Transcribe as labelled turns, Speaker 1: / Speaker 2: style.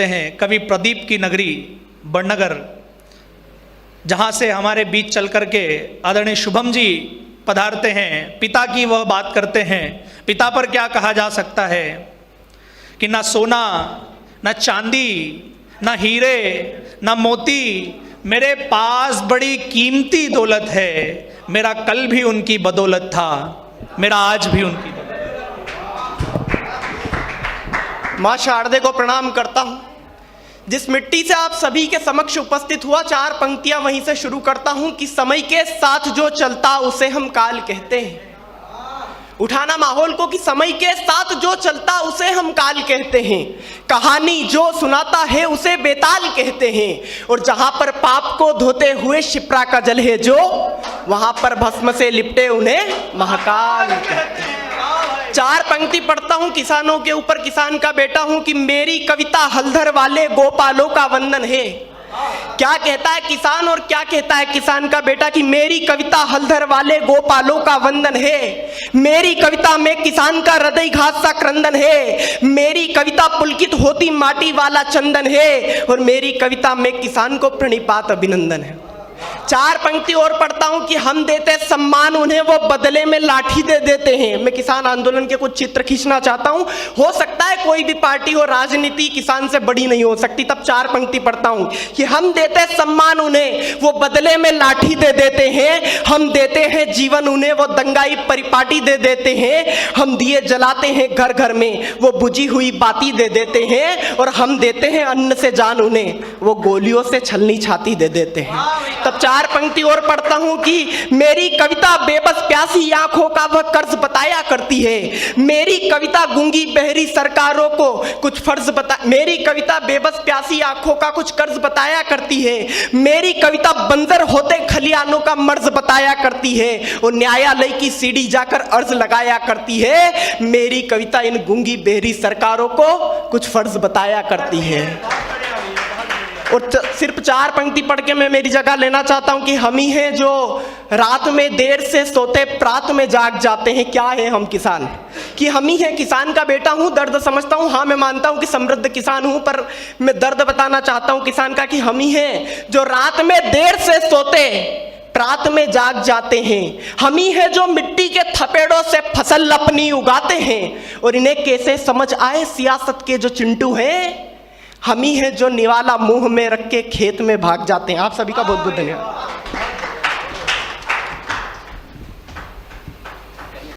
Speaker 1: हैं कवि प्रदीप की नगरी बड़नगर, जहाँ से हमारे बीच चल कर के आदरणीय शुभम जी पधारते हैं। पिता की वह बात करते हैं। पिता पर क्या कहा जा सकता है कि ना सोना, ना चांदी, ना हीरे, ना मोती मेरे पास बड़ी कीमती दौलत है। मेरा कल भी उनकी बदौलत था, मेरा आज भी उनकी बदौलत।
Speaker 2: माँ शारदे को प्रणाम करता हूँ। जिस मिट्टी से आप सभी के समक्ष उपस्थित हुआ, चार पंक्तियां वहीं से शुरू करता हूं कि समय के साथ जो चलता उसे हम काल कहते हैं। उठाना माहौल को कि समय के साथ जो चलता उसे हम काल कहते हैं। कहानी जो सुनाता है उसे बेताल कहते हैं। और जहां पर पाप को धोते हुए शिप्रा का जल है जो, वहां पर भस्म से लिपटे उन्हें महाकाल कहते हैं। चार पंक्ति पढ़ता हूं किसानों के ऊपर, किसान का बेटा हूं कि मेरी कविता हलधर वाले गोपालों का वंदन है। क्या कहता है किसान और क्या कहता है किसान का बेटा कि मेरी कविता हलधर वाले गोपालों का वंदन है। मेरी कविता में किसान का हृदय घास सा क्रंदन है। मेरी कविता पुलकित होती माटी वाला चंदन है। और मेरी कविता में किसान को प्रणिपात अभिनंदन है। चार पंक्ति और पढ़ता हूं कि हम देते सम्मान उन्हें, वो बदले में लाठी दे देते हैं। मैं किसान आंदोलन के कुछ चित्र खींचना चाहता हूं। हो सकता है कोई भी पार्टी हो, राजनीति किसान से बड़ी नहीं हो सकती। तब चार पंक्ति पढ़ता हूं कि हम देते सम्मान उन्हें, वो बदले में लाठी दे देते हैं। हम देते हैं जीवन उन्हें, वो दंगाई परिपाटी दे देते हैं। हम दिए जलाते हैं घर घर में, वो बुझी हुई बाती दे देते हैं। और हम देते हैं अन्न से जान उन्हें, वो गोलियों से छलनी छाती दे देते हैं। तब चार पंक्ति और पढ़ता हूं कि मेरी कविता बेबस प्यासी आंखों का वह कर्ज बताया करती है। मेरी कविता गूंगी बहरी सरकारों को कुछ फर्ज मेरी कविता बेबस प्यासी आंखों का कुछ कर्ज बताया करती है। मेरी कविता बंजर होते खलियानों का मर्ज बताया करती है। और न्यायालय की सीढ़ी जाकर अर्ज लगाया करती है। मेरी कविता इन गूंगी बहरी सरकारों को कुछ फर्ज बताया करती है। और सिर्फ चार पंक्ति पढ़ के मैं मेरी जगह लेना चाहता हूं कि हम ही हैं जो रात में देर से सोते प्रात में जाग जाते हैं। क्या है हम किसान कि हम ही हैं। किसान का बेटा हूं, दर्द समझता हूं। हाँ, मैं मानता हूं कि समृद्ध किसान हूं, पर मैं दर्द बताना चाहता हूं किसान का कि हम ही हैं जो रात में देर से सोते प्रात में जाग जाते हैं। हम ही हैं जो मिट्टी के थपेड़ों से फसल अपनी उगाते हैं। और इन्हें कैसे समझ आए सियासत के जो चिंटू हैं, हम ही हैं जो निवाला मुंह में रख के खेत में भाग जाते हैं। आप सभी का बहुत बहुत धन्यवाद।